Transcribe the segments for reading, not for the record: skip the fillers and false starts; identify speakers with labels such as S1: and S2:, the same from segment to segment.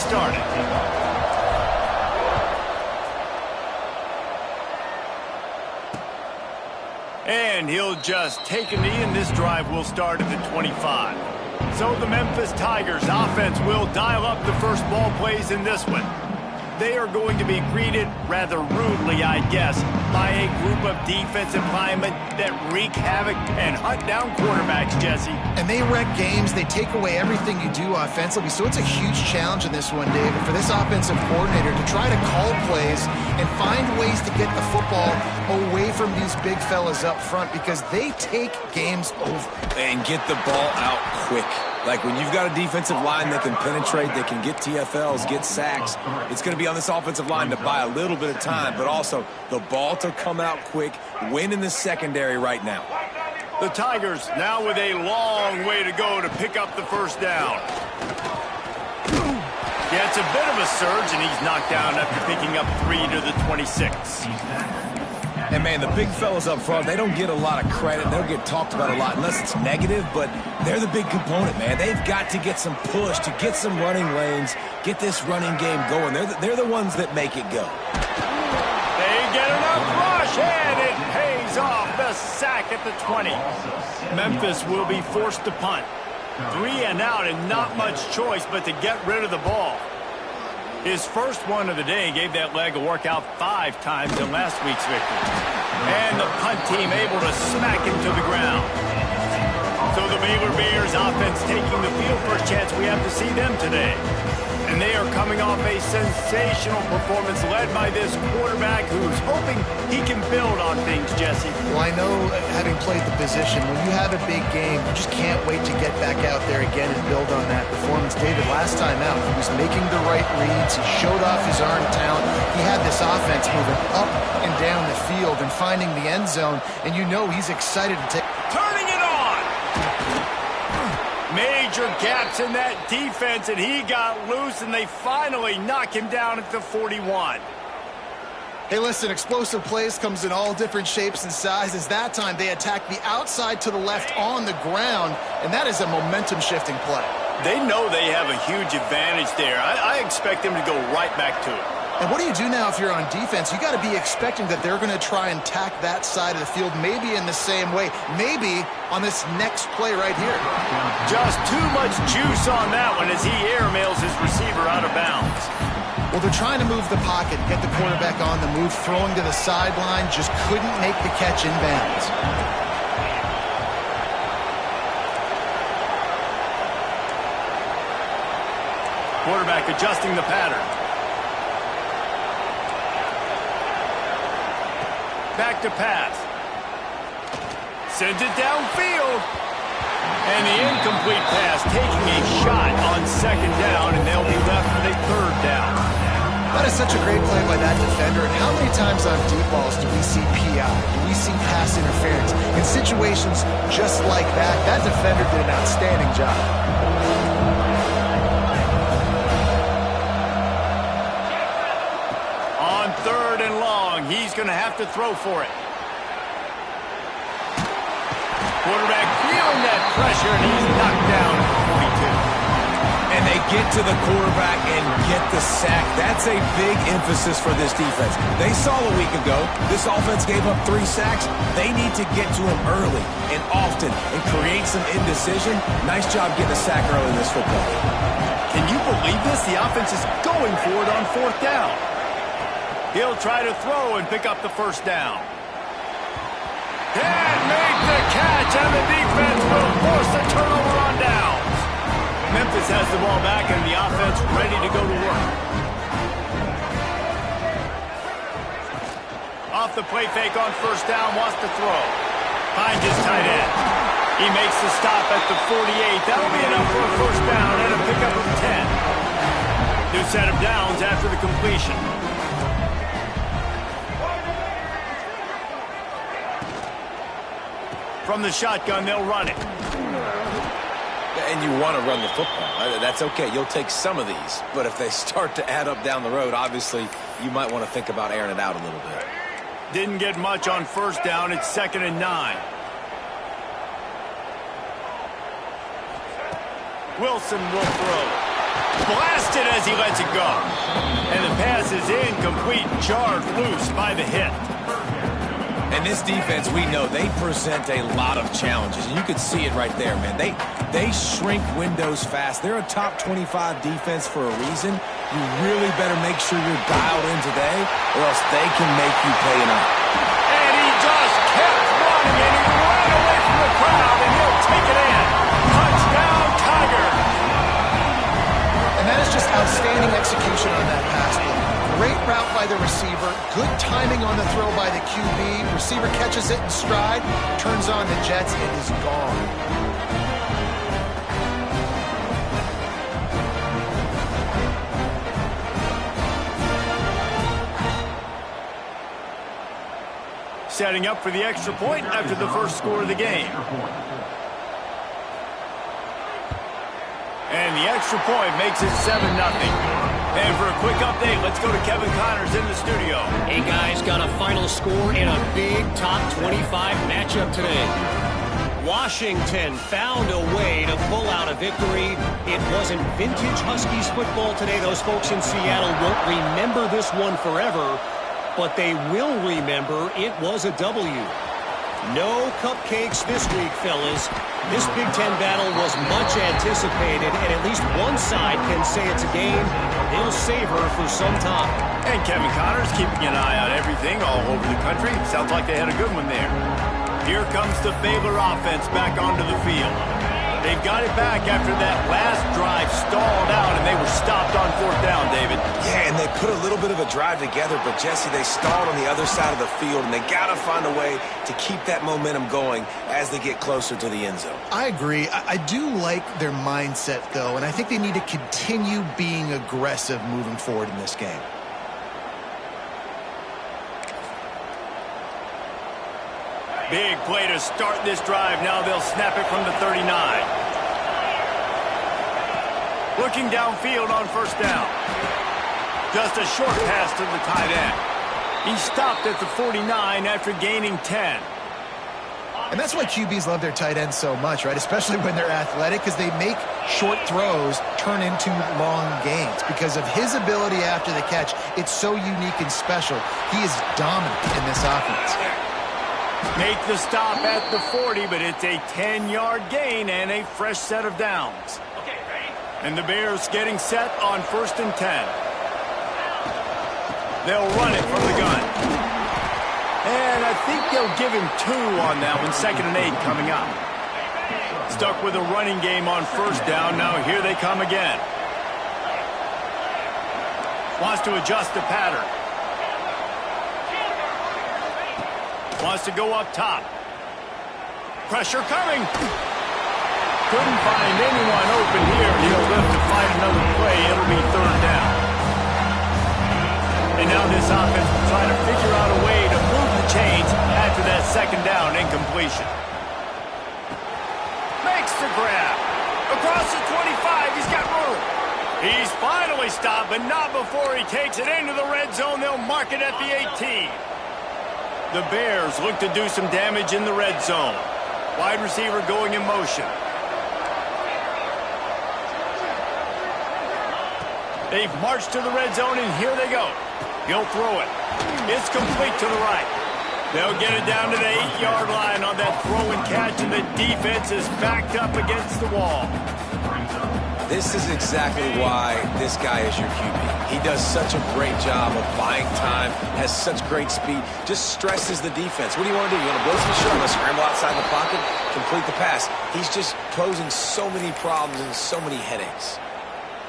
S1: started. And he'll just take a knee, and this drive will start at the 25. So the Memphis Tigers offense will dial up the first ball plays in this one. They are going to be greeted rather rudely, I guess, by a group of defensive linemen that wreak havoc and hunt down quarterbacks, Jesse.
S2: And they wreck games. They take away everything you do offensively. So it's a huge challenge in this one, David, for this offensive coordinator to try to call plays and find ways to get the football away from these big fellas up front, because they take games over.
S3: And get the ball out quick. Like when you've got a defensive line that can penetrate, that can get TFLs, get sacks, it's going to be on this offensive line to buy a little bit of time, but also the ball to come out quick, win in the secondary right now.
S1: The Tigers now with a long way to go to pick up the first down. Yeah, it's a bit of a surge, and he's knocked down after picking up 3 to the 26.
S3: And, man, the big fellas up front, they don't get a lot of credit. They don't get talked about a lot unless it's negative, but they're the big component, man. They've got to get some push, to get some running lanes, get this running game going. They're the ones that make it go.
S1: They get enough rush, and it pays off. The sack at the 20. Memphis will be forced to punt. 3 and out, and not much choice but to get rid of the ball. His first one of the day gave that leg a workout 5 times in last week's victory. And the punt team able to smack him to the ground. So the Baylor Bears offense taking the field. First chance we have to see them today. And they are coming off a sensational performance led by this quarterback who's hoping he can build on things, Jesse.
S2: Well, I know, having played the position, when you have a big game, you just can't wait to get back out there again and build on that performance. David, last time out, he was making the right reads. He showed off his arm talent. He had this offense moving up and down the field and finding the end zone. And you know he's excited to take...
S1: Turning it on! Major gaps in that defense, and he got loose, and they finally knock him down at the 41.
S2: Hey, listen, explosive plays comes in all different shapes and sizes. That time, they attack the outside to the left on the ground, and that is a momentum-shifting play.
S1: They know they have a huge advantage there. I expect them to go right back to it.
S2: And what do you do now if you're on defense? You got to be expecting that they're going to try and tack that side of the field, maybe in the same way, maybe on this next play right here.
S1: Just too much juice on that one as he airmails his receiver out of bounds.
S2: Well, they're trying to move the pocket, get the quarterback on the move, throwing to the sideline, just couldn't make the catch in bounds.
S1: Quarterback adjusting the pattern. Back to pass. Sends it downfield. And the incomplete pass taking a shot on second down, and they'll be left with a third down.
S2: That is such a great play by that defender. And how many times on deep balls do we see PI? Do we see pass interference? In situations just like that, that defender did an outstanding job.
S1: On 3rd and long, he's going to have to throw for it. Quarterback feeling that pressure, and he's knocked down at 42.
S3: And they get to the quarterback and get the sack. That's a big emphasis for this defense. They saw a week ago, this offense gave up 3 sacks. They need to get to him early and often and create some indecision. Nice job getting a sack early in this football.
S1: Can you believe this? The offense is going for it on 4th down. He'll try to throw and pick up the first down. And make the catch, and the defense will force a turnover on downs. Memphis has the ball back, and the offense ready to go to work. Off the play fake on 1st down, wants to throw. Finds his tight end. He makes the stop at the 48. That'll be enough for a 1st down and a pickup of 10. New set of downs after the completion. From the shotgun, they'll run it.
S3: And you want to run the football. That's okay. You'll take some of these. But if they start to add up down the road, obviously, you might want to think about airing it out a little bit.
S1: Didn't get much on 1st down. It's 2nd and 9. Wilson will throw. Blasted as he lets it go. And the pass is incomplete, jarred loose by the hit.
S3: And this defense, we know, they present a lot of challenges. And you can see it right there, man. They shrink windows fast. They're a top 25 defense for a reason. You really better make sure you're dialed in today, or else they can make you pay enough.
S1: And he just kept running, and he ran away from the crowd, and he'll take it in. Touchdown, Tiger.
S2: And that is just outstanding execution on that pass play. Great route by the receiver, good timing on the throw by the QB. Receiver catches it in stride, turns on the jets, and is gone.
S1: Setting up for the extra point after the first score of the game. And the extra point makes it 7-0. And for a quick update, let's go to Kevin Connors in the studio.
S4: Hey, guys, got a final score in a big top 25 matchup today. Washington found a way to pull out a victory. It wasn't vintage Huskies football today. Those folks in Seattle won't remember this one forever, but they will remember it was a W. No cupcakes this week, fellas. This Big Ten battle was much anticipated, and at least one side can say it's a game they'll savor for some time.
S1: And Kevin Connors keeping an eye on everything all over the country. Sounds like they had a good one there. Here comes the Baylor offense back onto the field. They've got it back after that last drive stalled out, and they were stopped on 4th down, David.
S3: Yeah, and they put a little bit of a drive together, but, Jesse, they stalled on the other side of the field, and they got to find a way to keep that momentum going as they get closer to the end zone.
S2: I agree. I do like their mindset, though, and I think they need to continue being aggressive moving forward in this game.
S1: Big play to start this drive. Now they'll snap it from the 39. Looking downfield on 1st down. Just a short pass to the tight end. He stopped at the 49 after gaining 10.
S2: And that's why QBs love their tight ends so much, right? Especially when they're athletic, because they make short throws turn into long gains. Because of his ability after the catch, it's so unique and special. He is dominant in this offense.
S1: Make the stop at the 40, but it's a 10-yard gain and a fresh set of downs. Okay, ready? And the Bears getting set on 1st and 10. They'll run it from the gun. And I think they'll give him 2 on that one. 2nd and 8 coming up. Stuck with a running game on 1st down. Now here they come again. Wants to adjust the pattern. Wants to go up top. Pressure coming. Couldn't find anyone open here. He'll live to find another play. It'll be 3rd down. And now this offense will try to figure out a way to move the chains after that 2nd down incompletion. Makes the grab. Across the 25, he's got room. He's finally stopped, but not before he takes it into the red zone. They'll mark it at the 18. The Bears look to do some damage in the red zone. Wide receiver going in motion. They've marched to the red zone, and here they go. He'll throw it. It's complete to the right. They'll get it down to the 8-yard line on that throw and catch, and the defense is backed up against the wall.
S3: This is exactly why this guy is your QB. He does such a great job of buying time, has such great speed, just stresses the defense. What do you want to do? You want to blitz him? Sure, I'm going to scramble outside the pocket, complete the pass. He's just posing so many problems and so many headaches.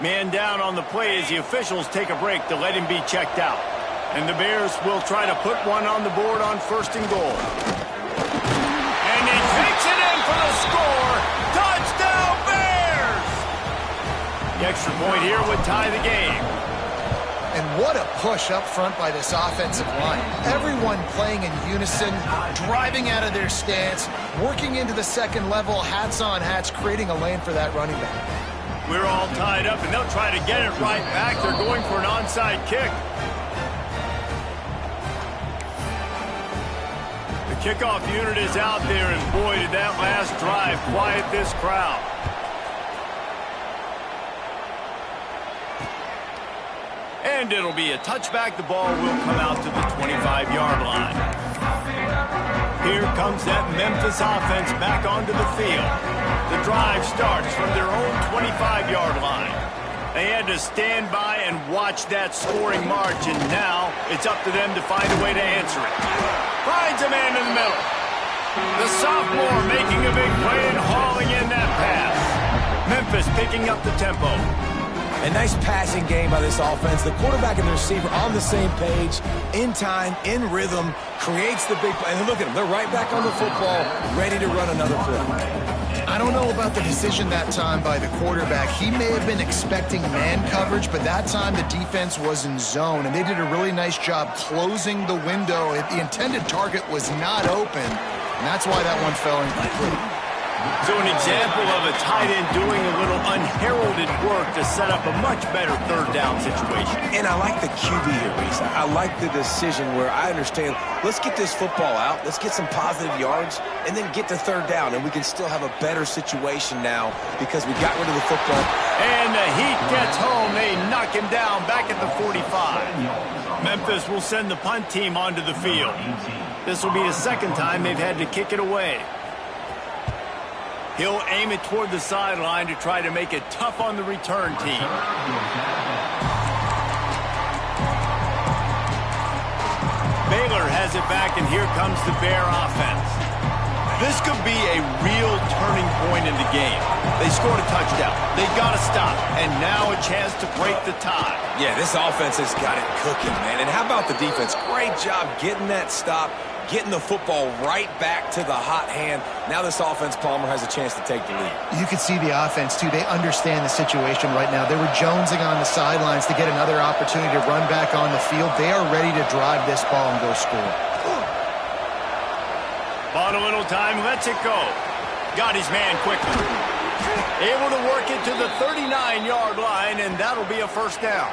S1: Man down on the play as the officials take a break to let him be checked out. And the Bears will try to put one on the board on 1st and goal. And he takes it in for the score. Touchdown, Bears! The extra point here would tie the game.
S2: And what a push up front by this offensive line. Everyone playing in unison, driving out of their stance, working into the 2nd level, hats on hats, creating a lane for that running back.
S1: We're all tied up, and they'll try to get it right back. They're going for an onside kick. The kickoff unit is out there, and boy, did that last drive quiet this crowd. And it'll be a touchback. The ball will come out to the 25-yard line. Here comes that Memphis offense back onto the field. The drive starts from their own 25-yard line. They had to stand by and watch that scoring march, and now it's up to them to find a way to answer it. Finds a man in the middle. The sophomore making a big play and hauling in that pass. Memphis picking up the tempo.
S3: A nice passing game by this offense. The quarterback and the receiver on the same page, in time, in rhythm, creates the big play. And look at them. They're right back on the football, ready to run another play.
S2: I don't know about the decision that time by the quarterback. He may have been expecting man coverage, but that time the defense was in zone, and they did a really nice job closing the window. The intended target was not open, and that's why that one fell incomplete.
S1: So an example of a tight end doing a little unheralded work to set up a much better third down situation.
S3: And I like the QB here, Reese. I like the decision where I understand, let's get this football out, let's get some positive yards, and then get to third down, and we can still have a better situation now because we got rid of the football.
S1: And the heat gets home. They knock him down back at the 45. Memphis will send the punt team onto the field. This will be the second time they've had to kick it away. He'll aim it toward the sideline to try to make it tough on the return team. Baylor has it back, and here comes the Bear offense. This could be a real turning point in the game. They scored a touchdown. They got to stop, and now a chance to break the tie.
S3: Yeah, this offense has got it cooking, man. And how about the defense? Great job getting that stop, getting the football right back to the hot hand. Now this offense, Palmer, has a chance to take the lead.
S2: You can see the offense, too. They understand the situation right now. They were jonesing on the sidelines to get another opportunity to run back on the field. They are ready to drive this ball and go score.
S1: Bought a little time, lets it go. Got his man quickly. Able to work it to the 39-yard line, and that'll be a first down.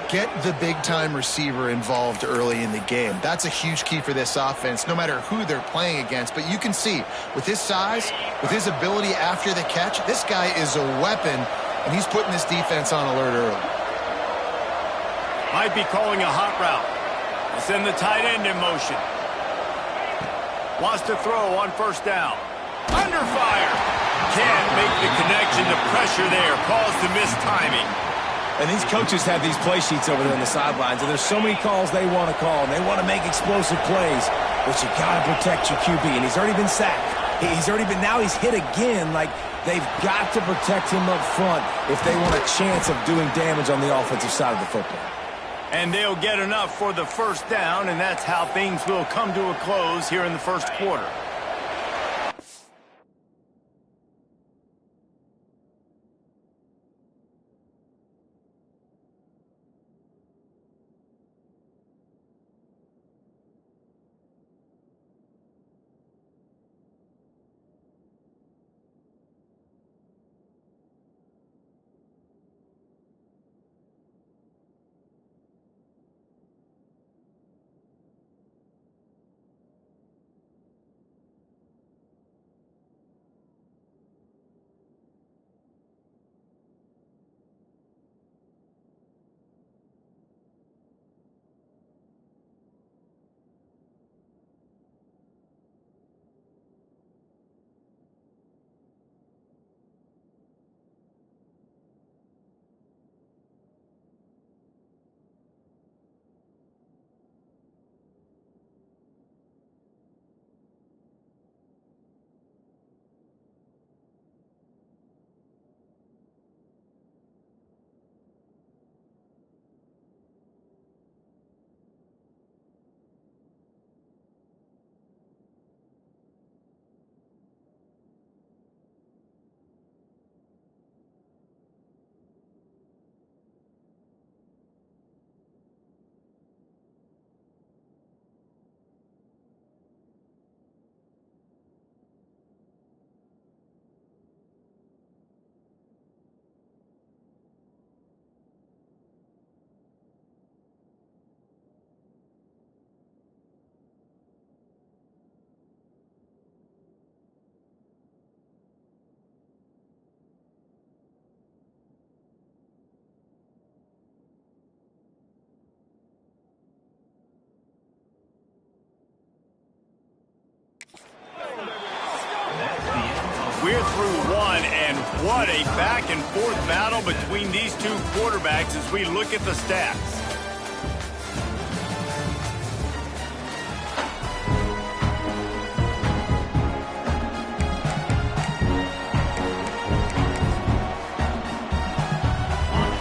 S2: Get the big-time receiver involved early in the game. That's a huge key for this offense, no matter who they're playing against. But you can see, with his size, with his ability after the catch, this guy is a weapon, and he's putting this defense on alert early.
S1: Might be calling a hot route. He'll send the tight end in motion. Wants to throw on first down. Under fire. Can't make the connection. The pressure there caused the missed timing.
S3: And these coaches have these play sheets over there on the sidelines, and there's so many calls they want to call, and they want to make explosive plays, but you got to protect your QB, and he's already been sacked. Now he's hit again. Like, they've got to protect him up front if they want a chance of doing damage on the offensive side of the football.
S1: And they'll get enough for the first down, and that's how things will come to a close here in the first quarter. What a back-and-forth battle between these two quarterbacks as we look at the stats.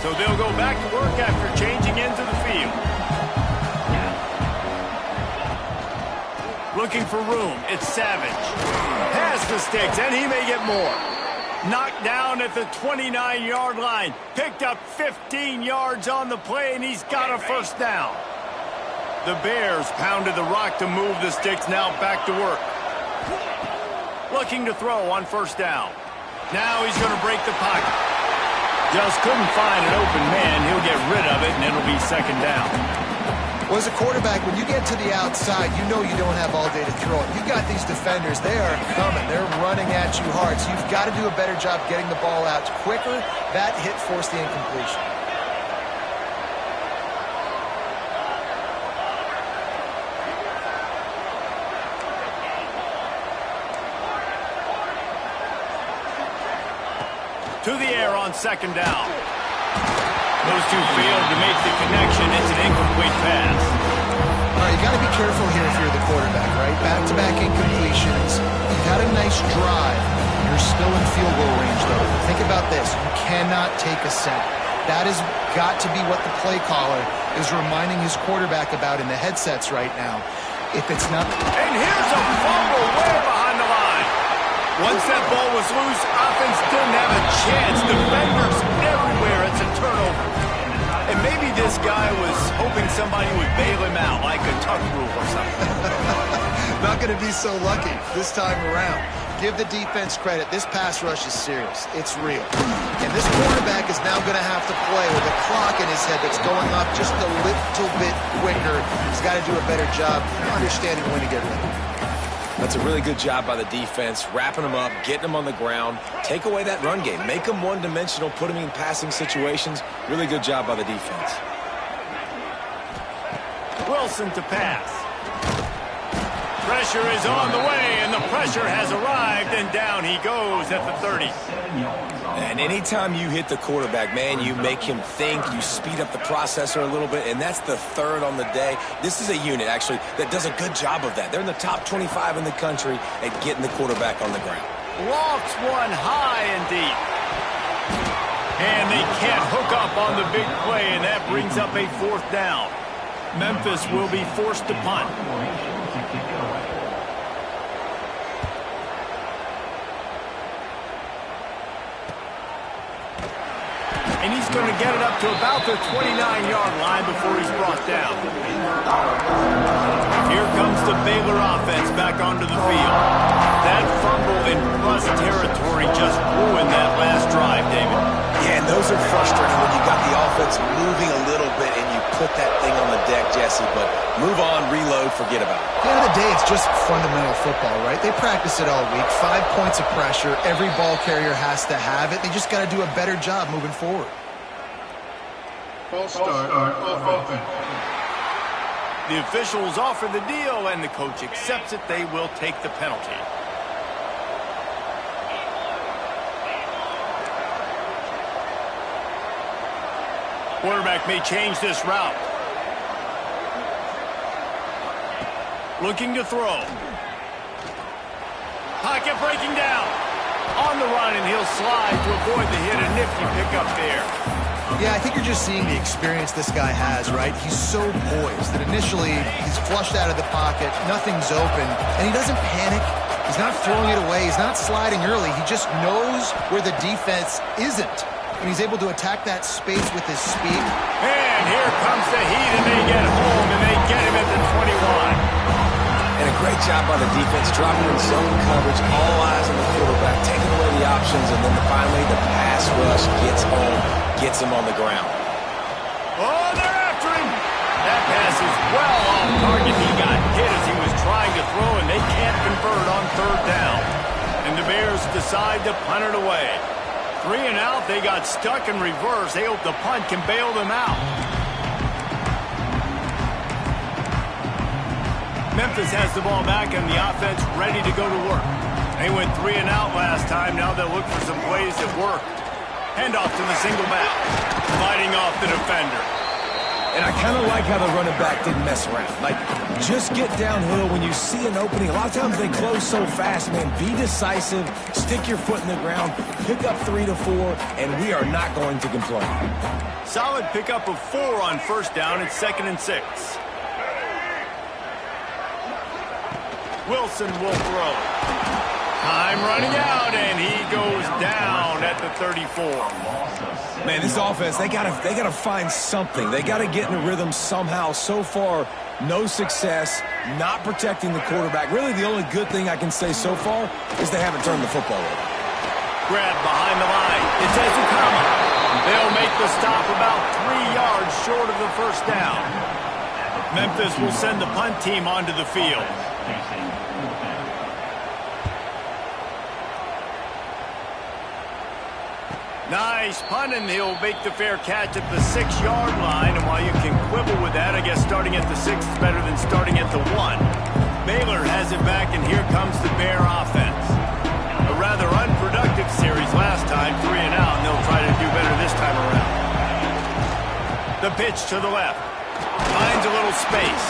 S1: So they'll go back to work after changing into the field. Looking for room, it's Savage. Has the sticks, and he may get more. Knocked down at the 29-yard line. Picked up 15 yards on the play, and he's got a first down. The Bears pounded the rock to move the sticks, now back to work. Looking to throw on first down. Now he's going to break the pocket. Just couldn't find an open man. He'll get rid of it, and it'll be second down.
S2: Well, as a quarterback, when you get to the outside, you know you don't have all day to throw it. You've got these defenders. They are coming. They're running at you hard. So you've got to do a better job getting the ball out quicker. That hit forced the incompletion.
S1: To the air on second down. Those two failed to make the connection. It's an incomplete pass.
S2: All right, you got to be careful here if you're the quarterback, right? Back-to-back incompletions. You've had a nice drive. You're still in field goal range, though. Think about this. You cannot take a sack. That has got to be what the play caller is reminding his quarterback about in the headsets right now. If it's not...
S1: And here's a fumble way behind the line. Once that ball was loose, offense didn't have a chance. Defenders everywhere. It's a turnover. And maybe this guy was hoping somebody would bail him out, like a tuck rule or something.
S2: Not going to be so lucky this time around. Give the defense credit. This pass rush is serious. It's real. And this quarterback is now going to have to play with a clock in his head that's going up just a little bit quicker. He's got to do a better job understanding when to get rid of it.
S3: That's a really good job by the defense, wrapping them up, getting them on the ground. Take away that run game. Make them one-dimensional, put them in passing situations. Really good job by the defense.
S1: Wilson to pass. Pressure is on the way, and the pressure has arrived, and down he goes at the 30.
S3: And anytime you hit the quarterback, man, you make him think, you speed up the processor a little bit, and that's the third on the day. This is a unit, actually, that does a good job of that. They're in the top 25 in the country at getting the quarterback on the ground.
S1: Lofts one high and deep. And they can't hook up on the big play, and that brings up a fourth down. Memphis will be forced to punt. And he's going to get it up to about the 29-yard line before he's brought down. Here comes the Baylor offense back onto the field. That fumble in plus territory just ruined that last drive, David.
S3: Yeah, and those are frustrating when you got the offense moving a little bit and you put that thing on the deck, Jesse, but move on, reload, forget about it.
S2: At the end of the day, it's just fundamental football, right? They practice it all week. 5 points of pressure. Every ball carrier has to have it. They just got to do a better job moving forward.
S5: False start off offense.
S1: The officials offer the deal, and the coach accepts it. They will take the penalty. Quarterback may change this route. Looking to throw. Pocket breaking down. On the run, and he'll slide to avoid the hit. A nifty pickup there.
S2: Yeah, I think you're just seeing the experience this guy has, right? He's so poised that initially he's flushed out of the pocket, nothing's open, and he doesn't panic. He's not throwing it away. He's not sliding early. He just knows where the defense isn't, and he's able to attack that space with his speed.
S1: And here comes the heat, and they get home, and they get him at the 21.
S3: And a great job by the defense, dropping in zone coverage, all eyes on the quarterback, taking away the options, and then finally the pass rush gets home, gets him on the ground.
S1: Oh, they're after him. That pass is well off target. He got hit as he was trying to throw, and they can't convert on third down. And the Bears decide to punt it away. 3 and out, they got stuck in reverse. They hope the punt can bail them out. Memphis has the ball back and the offense ready to go to work. They went 3 and out last time. Now they'll look for some plays that work. Handoff to the single back. Fighting off the defender.
S3: And I kind of like how the running back didn't mess around. Like, just get downhill when you see an opening. A lot of times they close so fast, man. Be decisive. Stick your foot in the ground. Pick up 3 to 4, and we are not going to complain.
S1: Solid pickup of 4 on first down. It's 2nd and 6. Wilson will throw. Time running out, and he goes down at the 34.
S3: Man, this offense, they gotta find something. They gotta get in a rhythm somehow. So far, no success, not protecting the quarterback. Really, the only good thing I can say so far is they haven't turned the football over.
S1: Grab behind the line. It's Ezukama. They'll make the stop about 3 yards short of the first down. Memphis will send the punt team onto the field. Nice punt, and he'll make the fair catch at the 6-yard line. And while you can quibble with that, I guess starting at the 6 is better than starting at the 1. Baylor has it back, and here comes the Bear offense. A rather unproductive series last time, 3 and out, and they'll try to do better this time around. The pitch to the left. Finds a little space.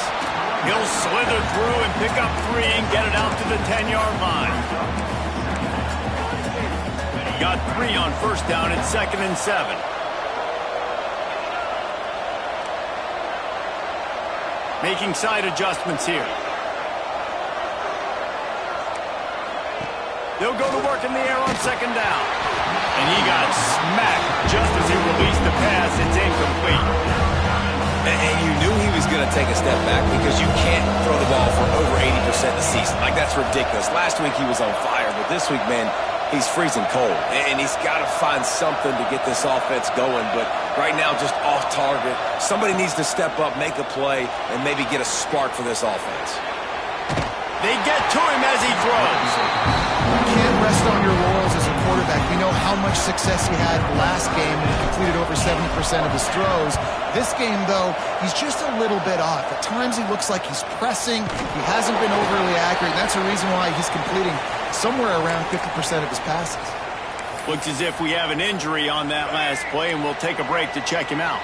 S1: He'll slither through and pick up 3 and get it out to the 10-yard line. Got 3 on first down. It's 2nd and 7. Making side adjustments here. They'll go to work in the air on 2nd down. And he got smacked just as he released the pass. It's incomplete.
S3: And you knew he was going to take a step back because you can't throw the ball for over 80% of the season. Like, that's ridiculous. Last week he was on fire, but this week, man, he's freezing cold. And he's got to find something to get this offense going. But right now, just off target. Somebody needs to step up, make a play, and maybe get a spark for this offense.
S1: They get to him as he throws.
S2: You can't rest on your laurels as a quarterback. We know how much success he had last game when he completed over 70% of his throws. This game, though, he's just a little bit off. At times he looks like he's pressing. He hasn't been overly accurate, and that's the reason why he's completing somewhere around 50% of his passes.
S1: Looks as if we have an injury on that last play, and we'll take a break to check him out.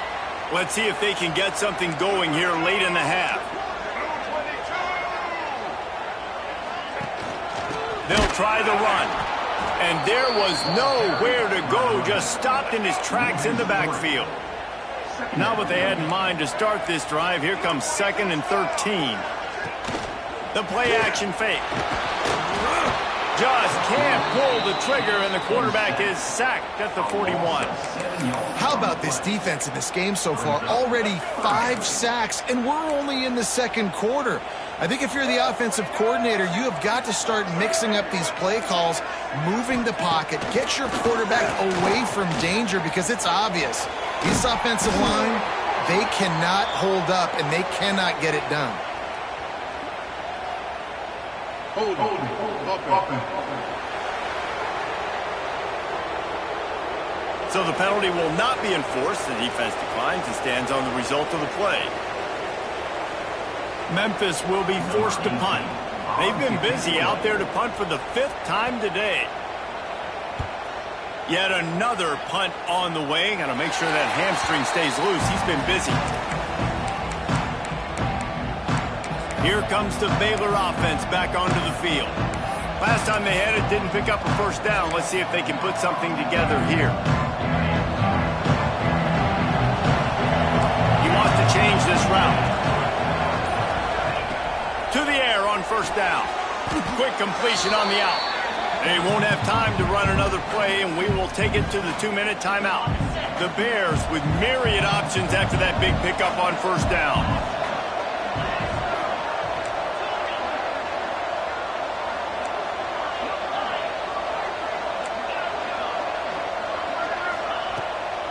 S1: Let's see if they can get something going here late in the half. They'll try the run. And there was nowhere to go, just stopped in his tracks in the backfield. Not what they had in mind to start this drive. Here comes 2nd and 13. The play action fake. Just can't pull the trigger, and the quarterback is sacked at the 41.
S2: How about this defense in this game so far? Already 5 sacks, and we're only in the 2nd quarter. I think if you're the offensive coordinator, you have got to start mixing up these play calls, moving the pocket, get your quarterback away from danger, because it's obvious. This offensive line, they cannot hold up, and they cannot get it done.
S5: Hold on.
S1: So the penalty will not be enforced. The defense declines and stands on the result of the play. Memphis will be forced to punt. They've been busy out there to punt for the 5th time today. Yet another punt on the way. Got to make sure that hamstring stays loose. He's been busy. Here comes the Baylor offense back onto the field. Last time they had it, didn't pick up a first down. Let's see if they can put something together here. He wants to change this route. To the air on first down. Quick completion on the out. They won't have time to run another play, and we will take it to the 2-minute timeout. The Bears with myriad options after that big pickup on first down.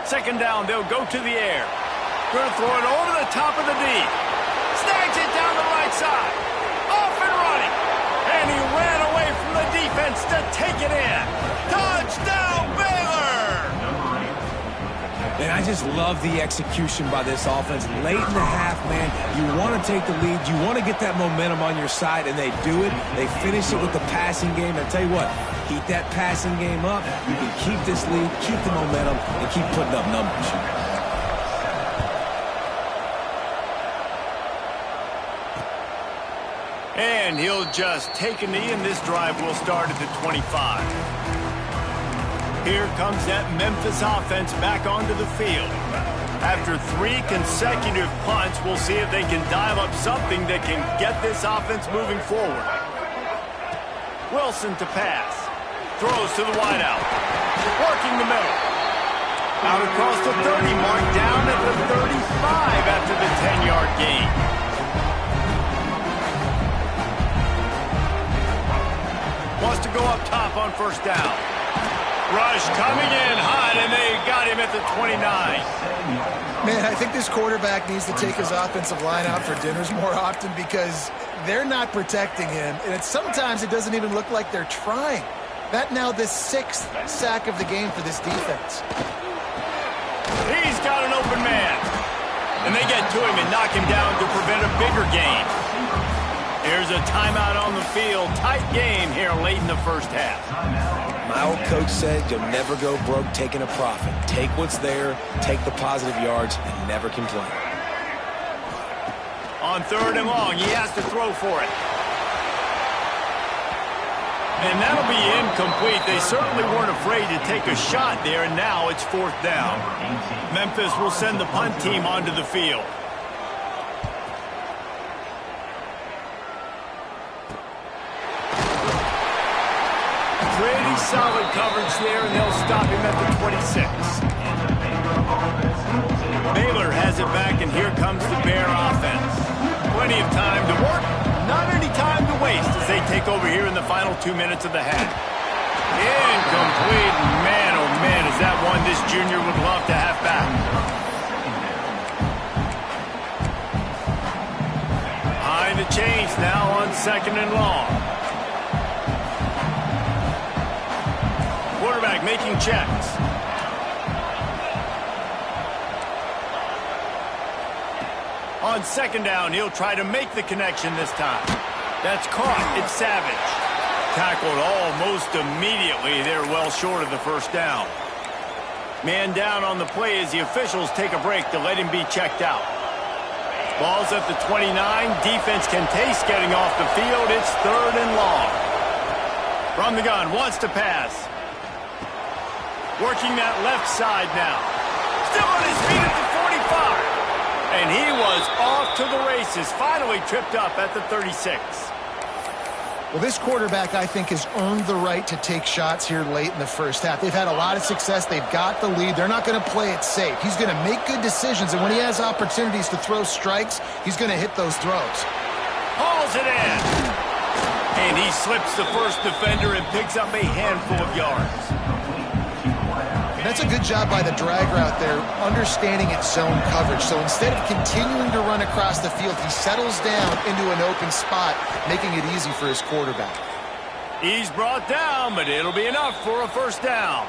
S1: Second down, they'll go to the air. Going to throw it over the top of the D. Snags it down the right side. Off and running. And he ran away from the defense to take it in. Touchdown, Baylor!
S3: And I just love the execution by this offense. Late in the half, man, you want to take the lead. You want to get that momentum on your side, and they do it. They finish it with the passing game. And I tell you what, keep that passing game up. You can keep this lead, keep the momentum, and keep putting up numbers.
S1: And he'll just take a knee, and this drive will start at the 25. Here comes that Memphis offense back onto the field. After 3 consecutive punts, we'll see if they can dial up something that can get this offense moving forward. Wilson to pass. Throws to the wideout. Working the middle. Out across the 30 mark, down at the 35 after the 10-yard gain. Wants to go up top on first down. Rush coming in hot, and they got him at the 29.
S2: Man, I think this quarterback needs to take his offensive line out for dinners more often because they're not protecting him. And sometimes it doesn't even look like they're trying. That now the 6th sack of the game for this defense.
S1: He's got an open man. And they get to him and knock him down to prevent a bigger gain. Here's a timeout on the field. Tight game here late in the first half.
S3: My old coach said you'll never go broke taking a profit. Take what's there, take the positive yards, and never complain.
S1: On 3rd and long, he has to throw for it. And that'll be incomplete. They certainly weren't afraid to take a shot there, and now it's 4th down. Memphis will send the punt team onto the field. Pretty solid coverage there, and they'll stop him at the 26. Baylor has it back, and here comes the Bear offense. Plenty of time to work, not any time to waste as they take over here in the final 2 minutes of the half. Incomplete. Man, oh man, is that one this junior would love to have back. Behind the chains now on 2nd and long. Quarterback making checks. On 2nd down, he'll try to make the connection this time. That's caught. It's Savage. Tackled almost immediately. They're well short of the first down. Man down on the play as the officials take a break to let him be checked out. Ball's at the 29. Defense can taste getting off the field. It's 3rd and long. From the gun, wants to pass. Working that left side now. Still on his feet at the 45. And he was off to the races. Finally tripped up at the 36.
S2: Well, this quarterback, I think, has earned the right to take shots here late in the first half. They've had a lot of success. They've got the lead. They're not going to play it safe. He's going to make good decisions, and when he has opportunities to throw strikes, he's going to hit those throws.
S1: Hauls it in. And he slips the first defender and picks up a handful of yards.
S2: That's a good job by the drag route there, understanding its zone coverage. So instead of continuing to run across the field, he settles down into an open spot, making it easy for his quarterback.
S1: He's brought down, but it'll be enough for a first down.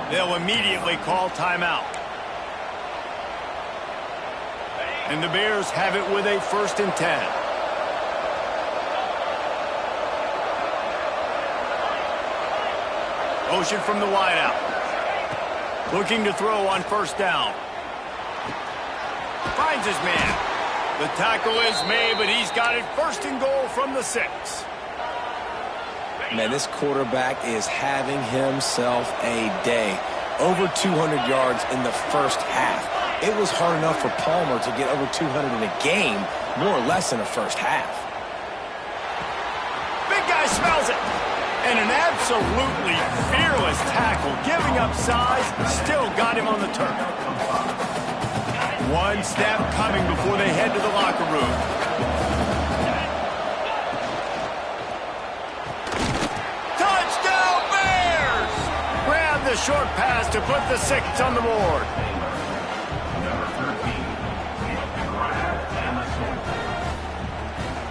S1: They'll immediately call timeout. And the Bears have it with a 1st and 10. Motion from the wideout. Looking to throw on first down. Finds his man. The tackle is made, but he's got it 1st and goal from the 6.
S3: Man, this quarterback is having himself a day. Over 200 yards in the first half. It was hard enough for Palmer to get over 200 in a game, more or less in the first half.
S1: Big guy smells it. And an absolutely fearless tackle, giving up size, still got him on the turf. One snap coming before they head to the locker room. Touchdown Bears! Grab the short pass to put the 6 on the board.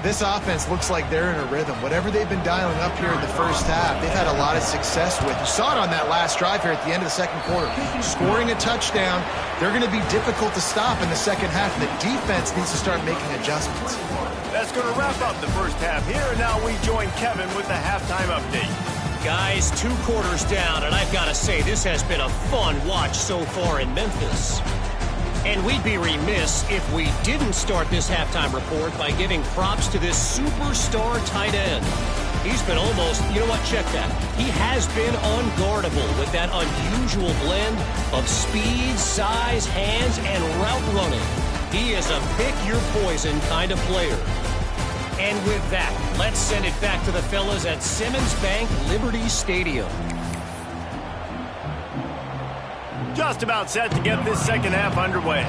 S2: This offense looks like they're in a rhythm. Whatever they've been dialing up here in the first half, they've had a lot of success with. You saw it on that last drive here at the end of the second quarter. Scoring a touchdown, they're going to be difficult to stop in the second half. The defense needs to start making adjustments.
S1: That's going to wrap up the first half here, and now we join Kevin with the halftime update.
S4: Guys, 2 quarters down, and I've got to say, this has been a fun watch so far in Memphis. And we'd be remiss if we didn't start this halftime report by giving props to this superstar tight end. He's been almost, you know what, check that. He has been unguardable with that unusual blend of speed, size, hands, and route running. He is a pick-your-poison kind of player. And with that, let's send it back to the fellas at Simmons Bank Liberty Stadium.
S1: Just about set to get this second half underway.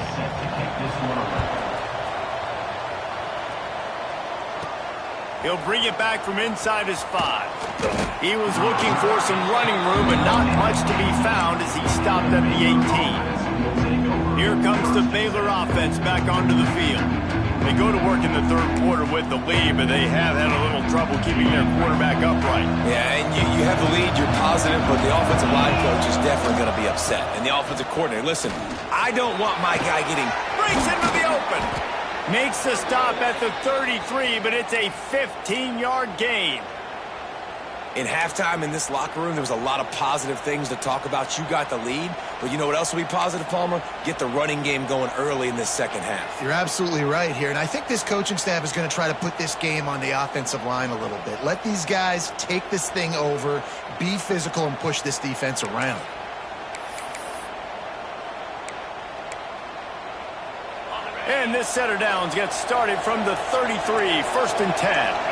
S1: He'll bring it back from inside his 5. He was looking for some running room, but not much to be found as he stopped at the 18. Here comes the Baylor offense back onto the field. They go to work in the third quarter with the lead, but they have had a little trouble keeping their quarterback upright.
S3: Yeah, and you have the lead, you're positive, but the offensive line coach is definitely going to be upset. And the offensive coordinator, listen, I don't want my guy getting...
S1: Breaks into the open. Makes the stop at the 33, but it's a 15-yard gain.
S3: In halftime in this locker room, there was a lot of positive things to talk about. You got the lead, but you know what else will be positive, Palmer? Get the running game going early in this second half.
S2: You're absolutely right here, and I think this coaching staff is going to try to put this game on the offensive line a little bit. Let these guys take this thing over, be physical, and push this defense around.
S1: And this set of downs gets started from the 33, first and 10.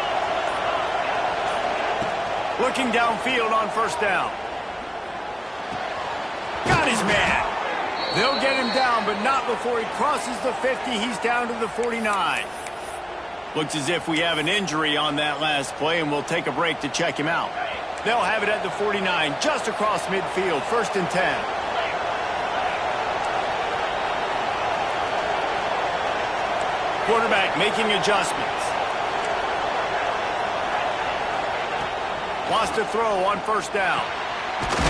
S1: Looking downfield on first down. Got his man. They'll get him down, but not before he crosses the 50. He's down to the 49. Looks as if we have an injury on that last play, and we'll take a break to check him out. They'll have it at the 49, just across midfield, first and 10. Quarterback making adjustments. Wants to throw on first down.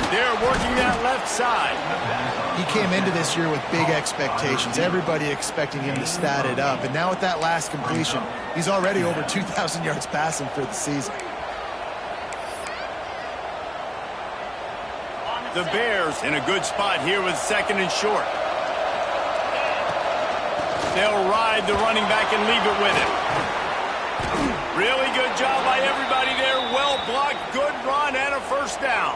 S1: They're working that left side.
S2: He came into this year with big expectations. Everybody expecting him to stat it up. And now with that last completion, he's already over 2,000 yards passing for the season.
S1: The Bears in a good spot here with second and short. They'll ride the running back and leave it with him. Really good job by everybody there. Well blocked, good run, and a first down.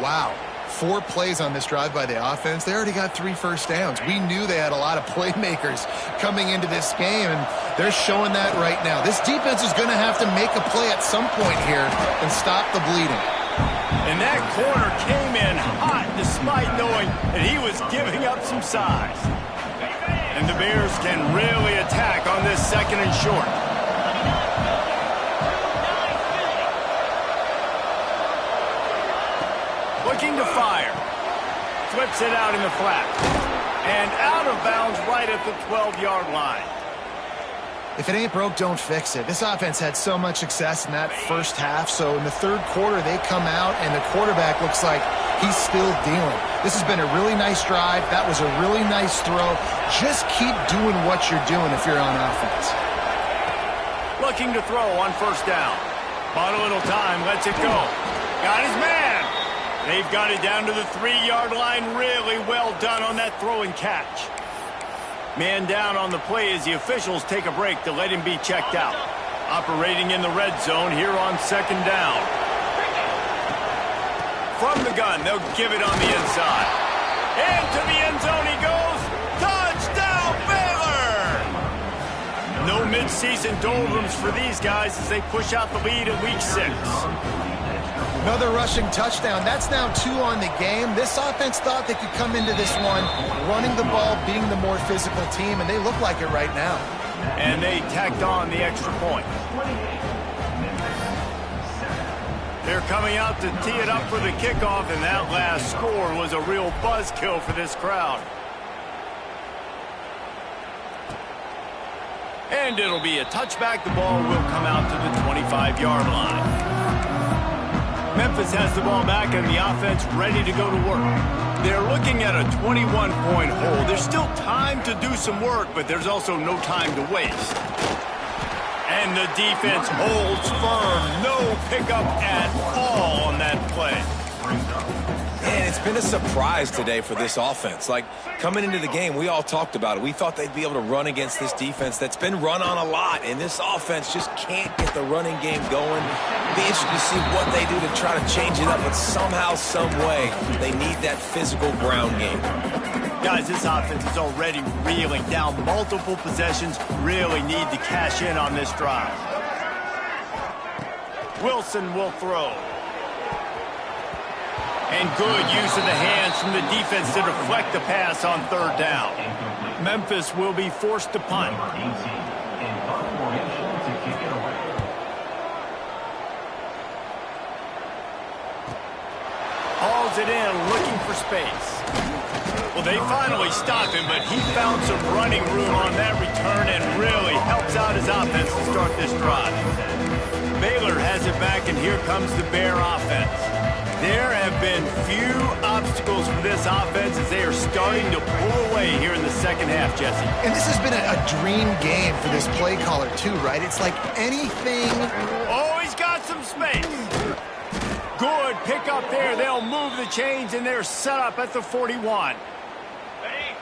S2: Wow. 4 plays on this drive by the offense. They already got 3 first downs. We knew they had a lot of playmakers coming into this game, and they're showing that right now. This defense is going to have to make a play at some point here and stop the bleeding.
S1: And that corner came in hot despite knowing that he was giving up some size. And the Bears can really attack on this second and short. Looking to fire. Flips it out in the flat. And out of bounds right at the 12-yard line.
S2: If it ain't broke, don't fix it. This offense had so much success in that first half, so in the third quarter they come out and the quarterback looks like he's still dealing. This has been a really nice drive. That was a really nice throw. Just keep doing what you're doing if you're on offense.
S1: Looking to throw on first down. Bought a little time, lets it go. Got his man. They've got it down to the 3-yard line. Really well done on that throw and catch. Man down on the play as the officials take a break to let him be checked out. Operating in the red zone here on second down. From the gun, they'll give it on the inside. Into the end zone he goes. Touchdown, Baylor! No midseason doldrums for these guys as they push out the lead in week 6.
S2: Another rushing touchdown. That's now 2 on the game. This offense thought they could come into this one running the ball, being the more physical team, and they look like it right now.
S1: And they tacked on the extra point. They're coming out to tee it up for the kickoff, and that last score was a real buzzkill for this crowd. And it'll be a touchback. The ball will come out to the 25-yard line. Memphis has the ball back and the offense ready to go to work. They're looking at a 21-point hold. There's still time to do some work, but there's also no time to waste. And the defense holds firm. No pickup at all on that play.
S3: And it's been a surprise today for this offense. Like, coming into the game, we all talked about it. We thought they'd be able to run against this defense that's been run on a lot, and this offense just can't get the running game going. Be interested to see what they do to try to change it up, but somehow, some way, they need that physical ground game.
S1: Guys, this offense is already reeling down multiple possessions. Really need to cash in on this drive. Wilson will throw. And good use of the hands from the defense to deflect the pass on third down. Memphis will be forced to punt. Hauls it in, looking for space. Well, they finally stop him, but he found some running room on that return and really helps out his offense to start this drive. Baylor has it back, and here comes the Bear offense. There have been few obstacles for this offense as they are starting to pull away here in the second half, Jesse.
S2: And this has been a dream game for this play caller, too, right? It's like anything...
S1: Oh, he's got some space. Good pick up there. They'll move the chains, and they're set up at the 41.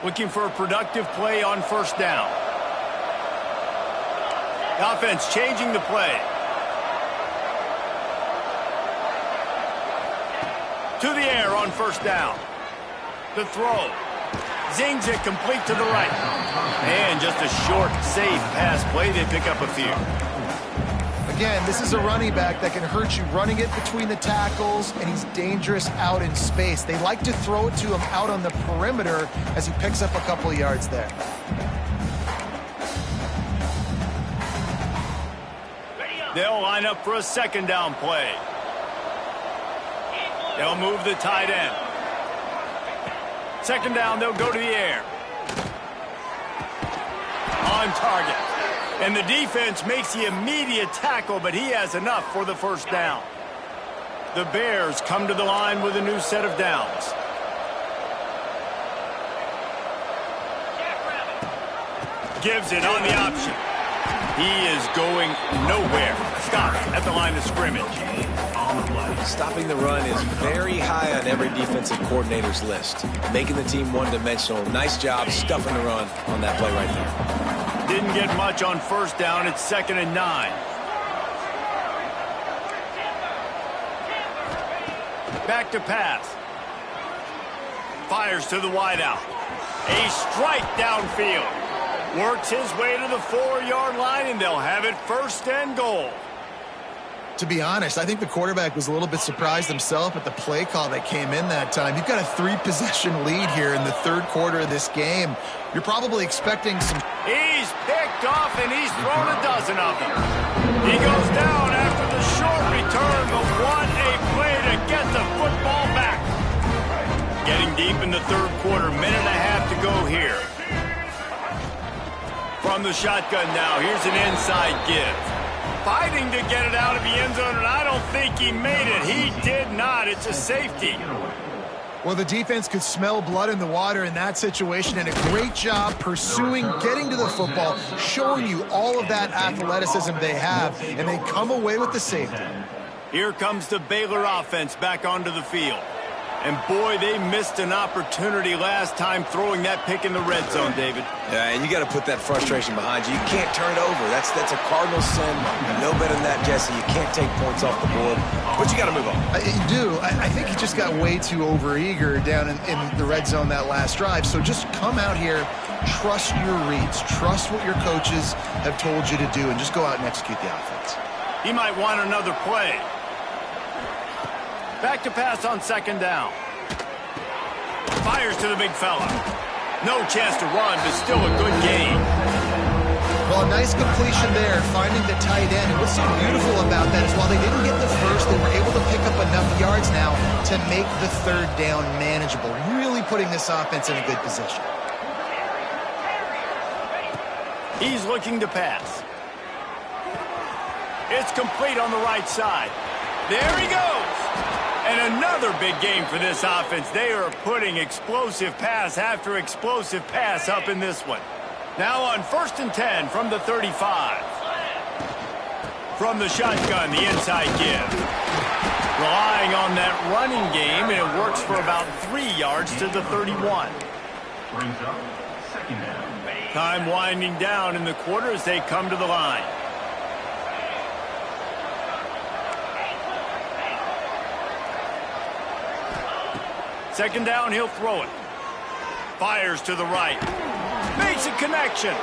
S1: Looking for a productive play on first down. The offense changing the play. To the air on first down. The throw. Zings it complete to the right. And just a short, safe pass play. They pick up a few.
S2: Again, this is a running back that can hurt you running it between the tackles, and he's dangerous out in space. They like to throw it to him out on the perimeter as he picks up a couple of yards there.
S1: They'll line up for a second down play. They'll move the tight end. Second down, they'll go to the air. On target. And the defense makes the immediate tackle, but he has enough for the first down. The Bears come to the line with a new set of downs. Gives it on the option. He is going nowhere. Stop at the line of scrimmage.
S3: Stopping the run is very high on every defensive coordinator's list. Making the team one-dimensional. Nice job stuffing the run on that play right there.
S1: Didn't get much on first down. It's 2nd and 9. Back to pass. Fires to the wideout. A strike downfield. Works his way to the 4-yard line, and they'll have it 1st and goal.
S2: To be honest, I think the quarterback was a little bit surprised himself at the play call that came in that time. You've got a 3-possession lead here in the third quarter of this game. You're probably expecting some...
S1: He's picked off, and he's thrown a dozen of them. He goes down after the short return, but what a play to get the football back. Getting deep in the third quarter, minute and a half to go here. From the shotgun now, here's an inside give. Fighting to get it out of the end zone, and I don't think he made it. He did not. It's a safety.
S2: Well, the defense could smell blood in the water in that situation, and a great job pursuing, getting to the football, showing you all of that athleticism they have, and they come away with the safety.
S1: Here comes the Baylor offense back onto the field. And, boy, they missed an opportunity last time throwing that pick in the red zone, David.
S3: Yeah, and you got to put that frustration behind you. You can't turn it over. That's a cardinal sin. You know better than that, Jesse. You can't take points off the board. But you got to move on.
S2: You do. I think he just got way too overeager down in the red zone that last drive. So just come out here, trust your reads, trust what your coaches have told you to do, and just go out and execute the offense.
S1: He might want another play. Back to pass on second down. Fires to the big fella. No chance to run, but still a good game.
S2: Well, a nice completion there, finding the tight end. And what's so beautiful about that is while they didn't get the first, they were able to pick up enough yards now to make the third down manageable, really putting this offense in a good position.
S1: He's looking to pass. It's complete on the right side. There he goes. And another big game for this offense. They are putting explosive pass after explosive pass up in this one. Now on 1st and 10 from the 35. From the shotgun, the inside give. Relying on that running game, and it works for about 3 yards to the 31.
S5: Brings up second down.
S1: Time winding down in the quarter as they come to the line. Second down, he'll throw it. Fires to the right. Makes a connection.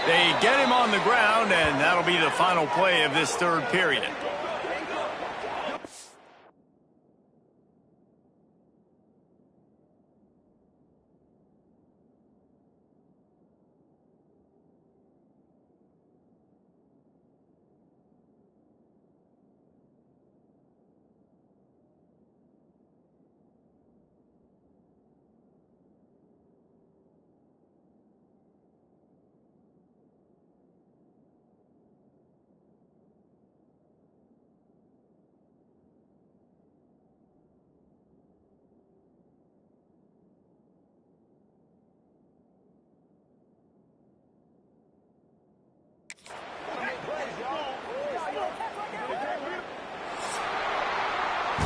S1: They get him on the ground, and that'll be the final play of this third period.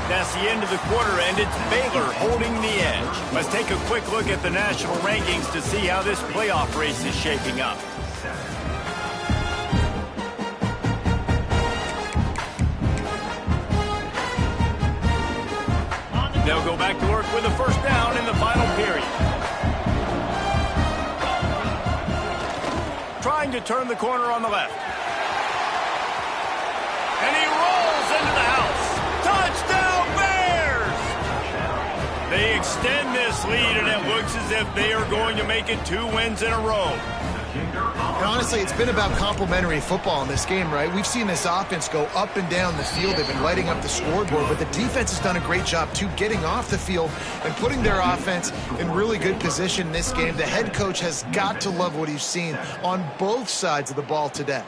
S1: That's the end of the quarter, and it's Baylor holding the edge. Let's take a quick look at the national rankings to see how this playoff race is shaping up. They'll go back to work with a first down in the final period. Trying to turn the corner on the left. And he rolls into the house. Touchdown Bears! They extend this lead, and it looks as if they are going to make it 2 wins in a row.
S2: And honestly, it's been about complementary football in this game, right? We've seen this offense go up and down the field. They've been lighting up the scoreboard, but the defense has done a great job, too, getting off the field and putting their offense in really good position in this game. The head coach has got to love what he's seen on both sides of the ball today.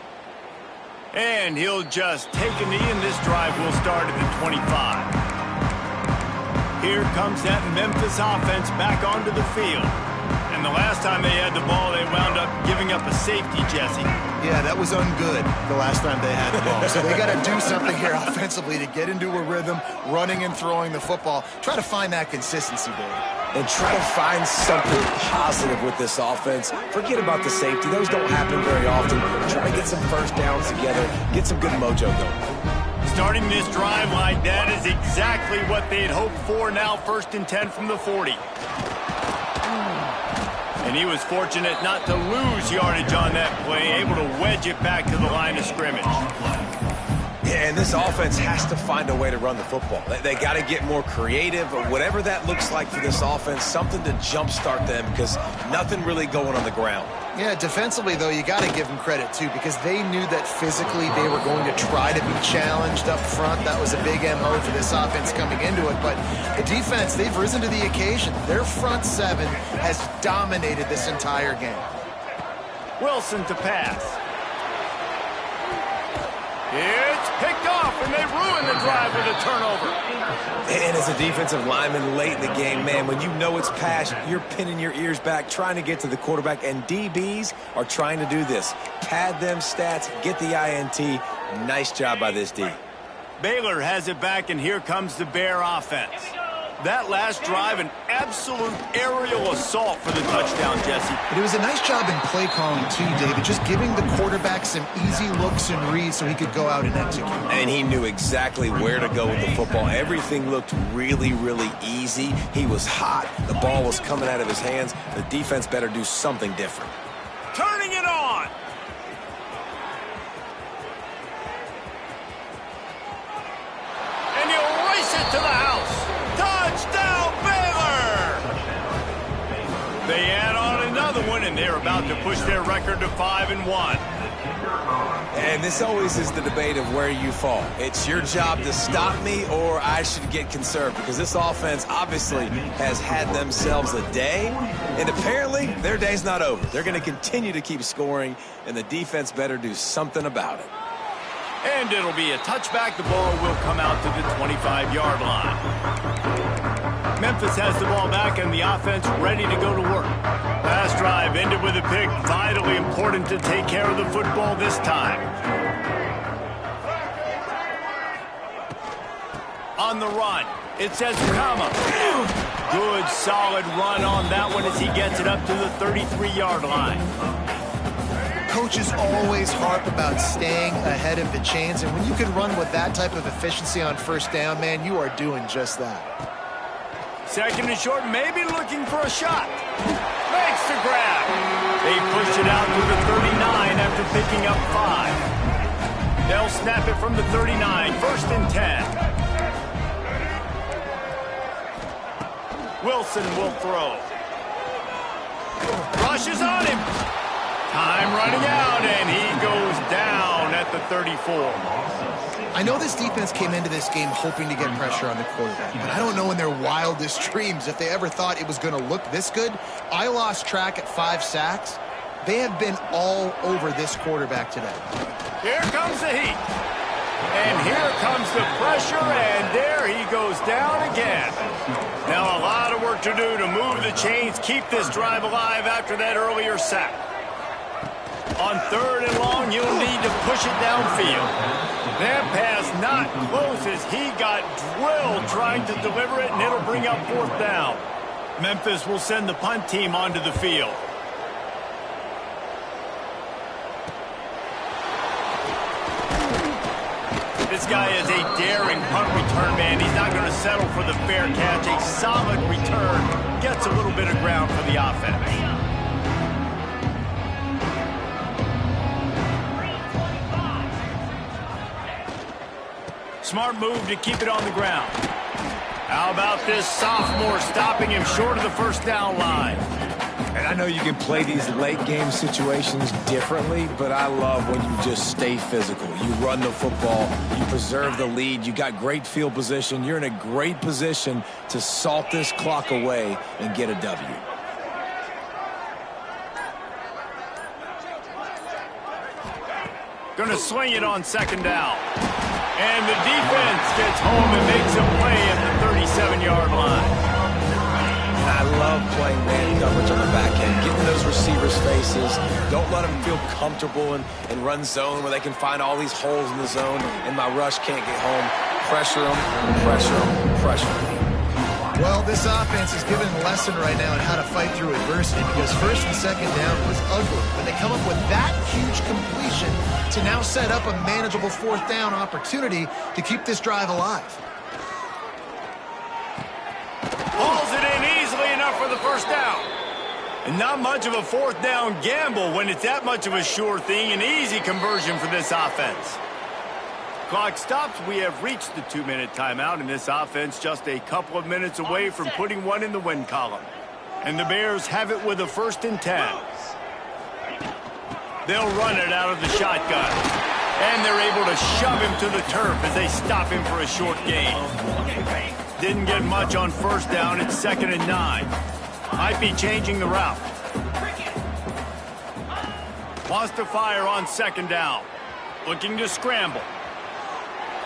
S1: And he'll just take a knee, and this drive will start at the 25. Here comes that Memphis offense back onto the field. And the last time they had the ball, they wound up giving up a safety, Jesse.
S2: Yeah, that was ungood the last time they had the ball. So they got to do something here offensively to get into a rhythm, running and throwing the football. Try to find that consistency, Dave.
S3: And try to find something positive with this offense. Forget about the safety. Those don't happen very often. Try to get some first downs together, get some good mojo going.
S1: Starting this drive like that is exactly what they'd hoped for. Now 1st and 10 from the 40. And he was fortunate not to lose yardage on that play, able to wedge it back to the line of scrimmage.
S3: Yeah, and this offense has to find a way to run the football. They got to get more creative, whatever that looks like for this offense, something to jumpstart them because nothing really going on the ground.
S2: Yeah, defensively, though, you got to give them credit, too, because they knew that physically they were going to try to be challenged up front. That was a big MO for this offense coming into it. But the defense, they've risen to the occasion. Their front seven has dominated this entire game.
S1: Wilson to pass. It's picked off, and they ruin the drive with a turnover.
S3: And as a defensive lineman late in the game, man, when you know it's pass, you're pinning your ears back, trying to get to the quarterback, and DBs are trying to do this. Pad them stats, get the INT. Nice job by this D.
S1: Baylor has it back, and here comes the Bear offense. That last drive, an absolute aerial assault for the touchdown, Jesse.
S2: But it was a nice job in play calling, too, David, just giving the quarterback some easy looks and reads so he could go out and execute.
S3: And he knew exactly where to go with the football. Everything looked really, really easy. He was hot. The ball was coming out of his hands. The defense better do something different.
S1: Turning it on. And he'll race it to the house. Touchdown, Baylor! They add on another one, and they're about to push their record to 5-1.
S3: And this always is the debate of where you fall. It's your job to stop me, or I should get conserved, because this offense obviously has had themselves a day, and apparently their day's not over. They're going to continue to keep scoring, and the defense better do something about it.
S1: And it'll be a touchback. The ball will come out to the 25-yard line. Memphis has the ball back and the offense ready to go to work. Last drive ended with a pick. Vitally important to take care of the football this time. On the run, it says Kama. Good solid run on that one as he gets it up to the 33-yard line.
S2: Coaches always harp about staying ahead of the chains, and when you can run with that type of efficiency on first down, man, you are doing just that.
S1: Second and short, maybe looking for a shot. Makes the grab. They push it out to the 39 after picking up 5. They'll snap it from the 39, first and 10. Wilson will throw. Rushes on him. Time running out, and he goes down at the 34.
S2: I know this defense came into this game hoping to get pressure on the quarterback, but I don't know in their wildest dreams if they ever thought it was going to look this good. I lost track at 5 sacks. They have been all over this quarterback today.
S1: Here comes the heat. And here comes the pressure, and there he goes down again. Now a lot of work to do to move the chains, keep this drive alive after that earlier sack. On third and long, you'll need to push it downfield. That pass not close as he got drilled trying to deliver it, and it'll bring up fourth down. Memphis will send the punt team onto the field. This guy is a daring punt return man. He's not going to settle for the fair catch. A solid return gets a little bit of ground for the offense. Smart move to keep it on the ground. How about this sophomore stopping him short of the first down line?
S3: And I know you can play these late game situations differently, but I love when you just stay physical. You run the football, you preserve the lead, you got great field position. You're in a great position to salt this clock away and get a W.
S1: Gonna swing it on second down. And the defense gets home and makes a play at the 37-yard line.
S3: I love playing man coverage on the back end, getting those receivers' faces. Don't let them feel comfortable and run zone where they can find all these holes in the zone and my rush can't get home. Pressure them, pressure them, pressure them.
S2: Well, this offense is given a lesson right now on how to fight through adversity, because first and second down was ugly. When they come up with that huge completion to now set up a manageable fourth down opportunity to keep this drive alive.
S1: Hauls it in easily enough for the first down. And not much of a fourth down gamble when it's that much of a sure thing. An easy conversion for this offense. Clock stops. We have reached the 2-minute timeout, and this offense just a couple of minutes away from putting one in the win column. And the Bears have it with a first and 10. They'll run it out of the shotgun. And they're able to shove him to the turf as they stop him for a short gain. Didn't get much on first down. It's second and 9. Might be changing the route. Wants to fire on second down. Looking to scramble.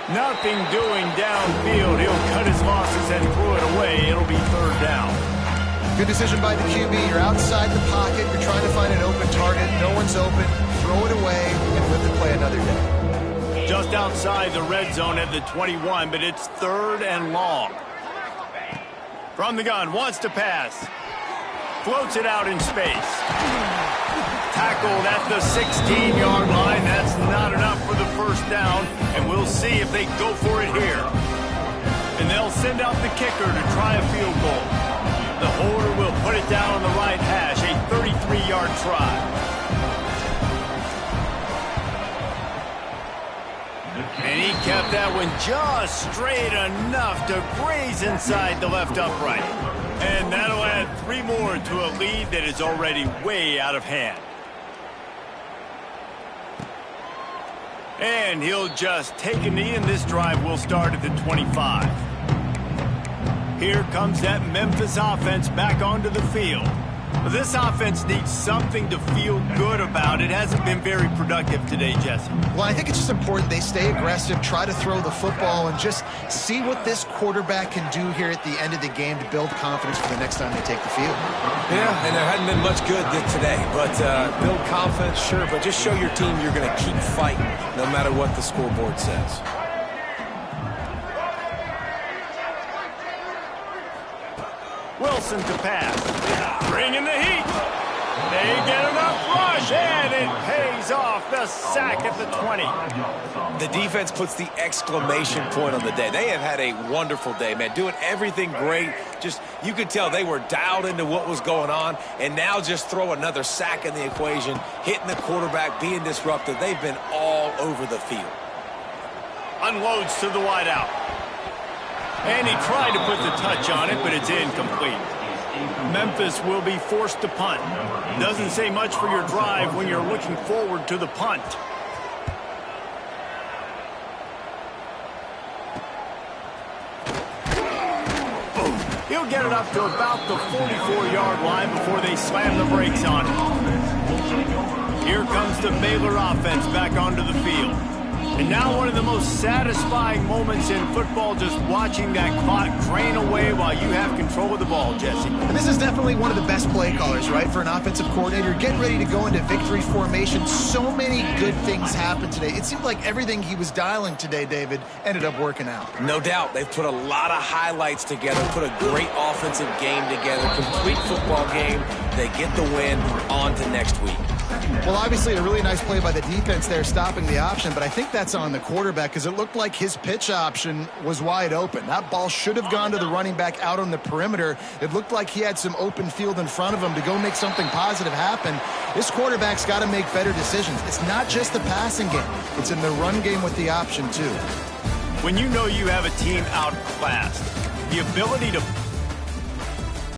S1: Nothing doing downfield. He'll cut his losses and throw it away. It'll be third down.
S2: Good decision by the QB. You're outside the pocket. You're trying to find an open target. No one's open. Throw it away and live to play another day.
S1: Just outside the red zone at the 21, but it's third and long. From the gun, wants to pass. Floats it out in space. Tackled at the 16-yard line. That's not enough for the first down, and we'll see if they go for it here. And they'll send out the kicker to try a field goal. The holder will put it down on the right hash, a 33-yard try. And he kept that one just straight enough to graze inside the left upright. And that'll add 3 more to a lead that is already way out of hand. And he'll just take a knee, and this drive will start at the 25. Here comes that Memphis offense back onto the field. This offense needs something to feel good about. It hasn't been very productive today, Jesse.
S2: Well, I think it's just important they stay aggressive, try to throw the football, and just see what this quarterback can do here at the end of the game to build confidence for the next time they take the field.
S3: Yeah, and there hadn't been much good today. But build confidence, sure, but just show your team you're going to keep fighting no matter what the scoreboard says.
S1: Wilson to pass. Bringing the heat. They get enough rush, and it pays off. The sack at the 20.
S3: The defense puts the exclamation point on the day. They have had a wonderful day, man, doing everything great. Just, you could tell they were dialed into what was going on, and now just throw another sack in the equation, hitting the quarterback, being disruptive. They've been all over the field.
S1: Unloads to the wideout. And he tried to put the touch on it, but it's incomplete. Memphis will be forced to punt. Doesn't say much for your drive when you're looking forward to the punt. He'll get it up to about the 44-yard line before they slam the brakes on it. Here comes the Baylor offense back onto the field. And now one of the most satisfying moments in football, just watching that clock drain away while you have control of the ball, Jesse.
S2: And this is definitely one of the best play callers, right, for an offensive coordinator. Getting ready to go into victory formation. So many good things happened today. It seemed like everything he was dialing today, David, ended up working out.
S3: No doubt. They've put a lot of highlights together, put a great offensive game together, complete football game. They get the win. On to next week.
S2: Well, obviously a really nice play by the defense there, stopping the option, but I think that's on the quarterback because it looked like his pitch option was wide open. That ball should have gone to the running back out on the perimeter. It looked like he had some open field in front of him to go make something positive happen. This quarterback's got to make better decisions. It's not just the passing game. It's in the run game with the option, too.
S1: When you know you have a team outclassed, the ability to